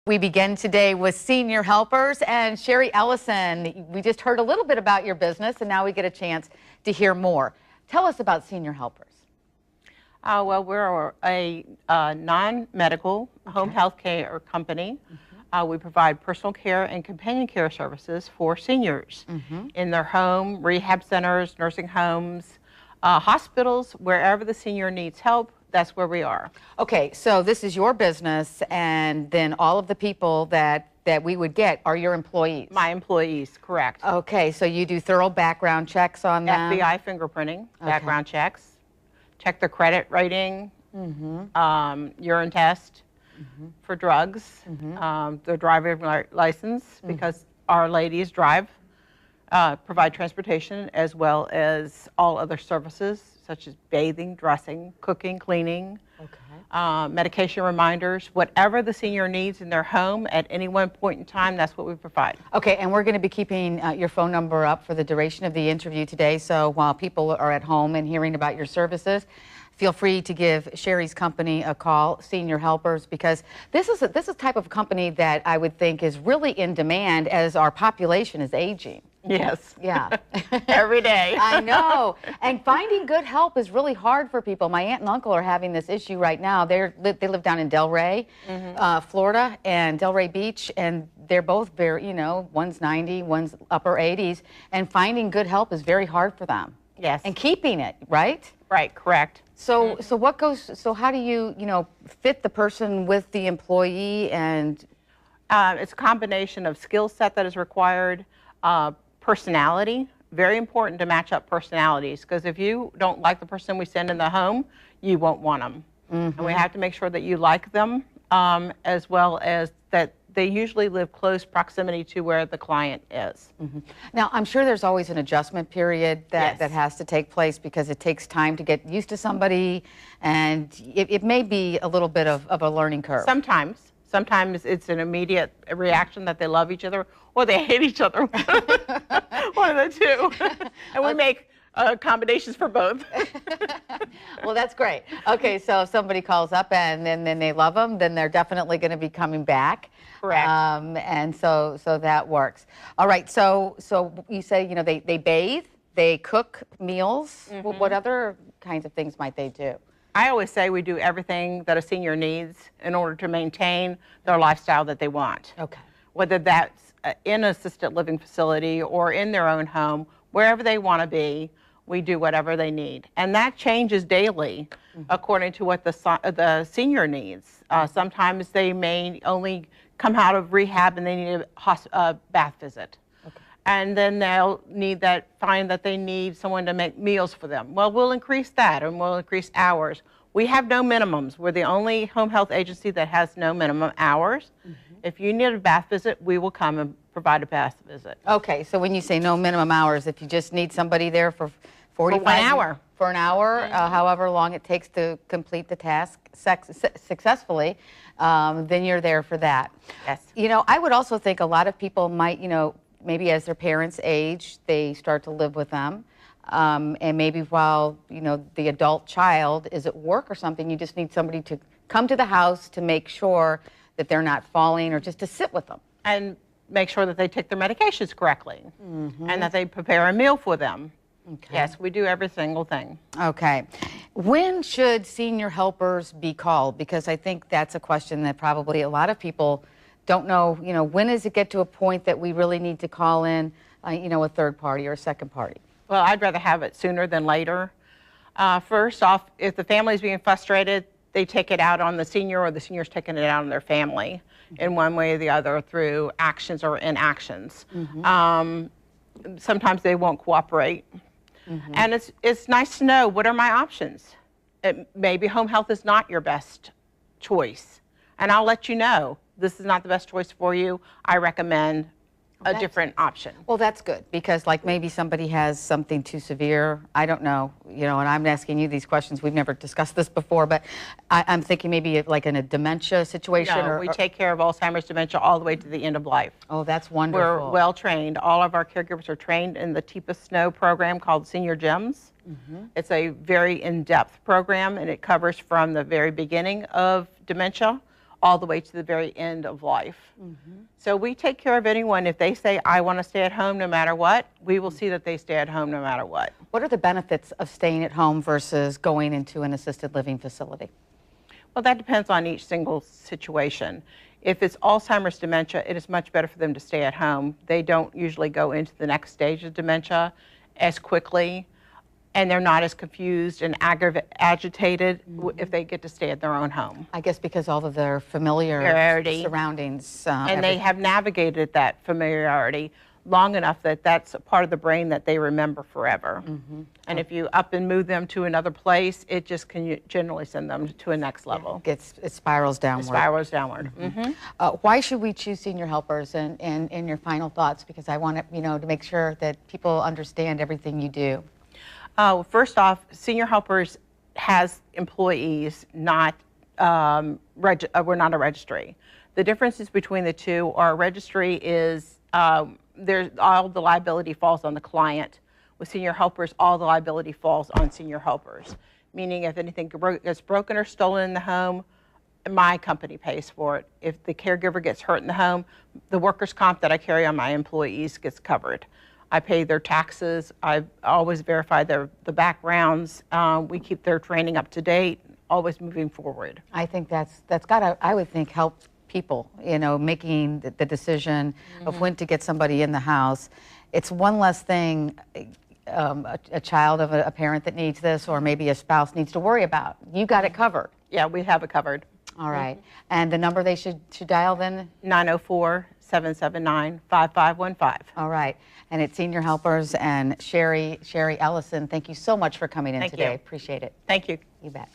We begin today with Senior Helpers and Sheree Ellingson. We just heard a little bit about your business, and now we get a chance to hear more. Tell us about Senior Helpers. Well, we're a non-medical home health care company. We provide personal care and companion care services for seniors in their home, rehab centers, nursing homes, hospitals, wherever the senior needs help. That's where we are. Okay, so this is your business, and then all of the people that we would get are your employees. My employees, correct. Okay, so you do thorough background checks on them? FBI fingerprinting, background checks, check their credit rating, urine test for drugs, their driver license, because our ladies drive, provide transportation, as well as all other services such as bathing, dressing, cooking, cleaning, medication reminders, whatever the senior needs in their home at any one point in time, that's what we provide. Okay, and we're going to be keeping your phone number up for the duration of the interview today, so while people are at home and hearing about your services, feel free to give Sheree's company a call, Senior Helpers, because this is a type of company that I would think is really in demand as our population is aging. Yes. Yeah. Every day. I know. And finding good help is really hard for people. My aunt and uncle are having this issue right now. They live down in Delray, Florida, and Delray Beach, and they're both very, you know, one's 90, one's upper 80s, and finding good help is very hard for them. Yes. And keeping it, right? Right, correct. So so how do you, fit the person with the employee and? It's a combination of skill set that is required, personality, very important to match up personalities, because if you don't like the person we send in the home, you won't want them. And we have to make sure that you like them, as well as that they usually live close proximity to where the client is. Now, I'm sure there's always an adjustment period that has to take place, because it takes time to get used to somebody, and it may be a little bit of a learning curve. Sometimes it's an immediate reaction that they love each other or they hate each other. One of the two. And we make accommodations for both. Well, that's great. Okay, so if somebody calls up and then they love them, then they're definitely going to be coming back. Correct. And so that works. All right, so you say, they bathe, they cook meals. What other kinds of things might they do? I always say we do everything that a senior needs in order to maintain their lifestyle that they want. Okay. Whether that's in an assisted living facility or in their own home, wherever they want to be, we do whatever they need. And that changes daily according to what the senior needs. Sometimes they may only come out of rehab and they need a bath visit. And then they'll find that they need someone to make meals for them. Well, we'll increase that, and we'll increase hours. We have no minimums. We're the only home health agency that has no minimum hours. If you need a bath visit, we will come and provide a bath visit. Okay, so when you say no minimum hours, if you just need somebody there for 45 minutes, for an hour, however long it takes to complete the task successfully, then you're there for that. Yes. I would also think a lot of people might, maybe as their parents age, they start to live with them. And maybe while, the adult child is at work or something, you just need somebody to come to the house to make sure that they're not falling, or just to sit with them. And make sure that they take their medications correctly, and that they prepare a meal for them. Okay. Yes, we do every single thing. Okay. When should Senior Helpers be called? Because I think that's a question that probably a lot of people don't know, when does it get to a point that we really need to call in, a third party or a second party? Well, I'd rather have it sooner than later. First off, if the family's being frustrated, they take it out on the senior, or the senior's taking it out on their family in one way or the other through actions or inactions. Sometimes they won't cooperate. And it's nice to know, what are my options? Maybe home health is not your best choice. And I'll let you know, this is not the best choice for you. I recommend a different option. Well, that's good, because like maybe somebody has something too severe. I don't know, and I'm asking you these questions. We've never discussed this before, but I'm thinking maybe like in a dementia situation. No, we take care of Alzheimer's, dementia all the way to the end of life. Oh, that's wonderful. We're well trained. All of our caregivers are trained in the TIPA Snow program called Senior Gems. It's a very in-depth program, and it covers from the very beginning of dementia all the way to the very end of life. So we take care of anyone. If they say, I want to stay at home no matter what, we will see that they stay at home no matter what. What are the benefits of staying at home versus going into an assisted living facility? Well, that depends on each single situation. If it's Alzheimer's dementia, it is much better for them to stay at home. They don't usually go into the next stage of dementia as quickly, and they're not as confused and agitated if they get to stay at their own home. I guess because all of their Familiarity. surroundings. And they have navigated that familiarity long enough that that's a part of the brain that they remember forever. And if you up and move them to another place, it just can generally send them to a next level. It spirals downward. It spirals downward. Why should we choose Senior Helpers, and your final thoughts? Because I want to make sure that people understand everything you do. First off, Senior Helpers has employees, not we're not a registry. The differences between the two are a registry is there's all the liability falls on the client. With Senior Helpers, all the liability falls on Senior Helpers, meaning if anything gets broken or stolen in the home, my company pays for it. If the caregiver gets hurt in the home, the workers' comp that I carry on my employees gets covered. I pay their taxes. I always verify the backgrounds. We keep their training up to date, always moving forward. I think that's got to, I would think, help people, making the decision of when to get somebody in the house. It's one less thing a child of a parent that needs this, or maybe a spouse needs to worry about. You got it covered. Yeah, we have it covered. All right. And the number they should dial then? 904-779-5515. All right. And it's Senior Helpers and Sheree Ellingson. Thank you so much for coming in today. Thank you. Appreciate it. Thank you. You bet.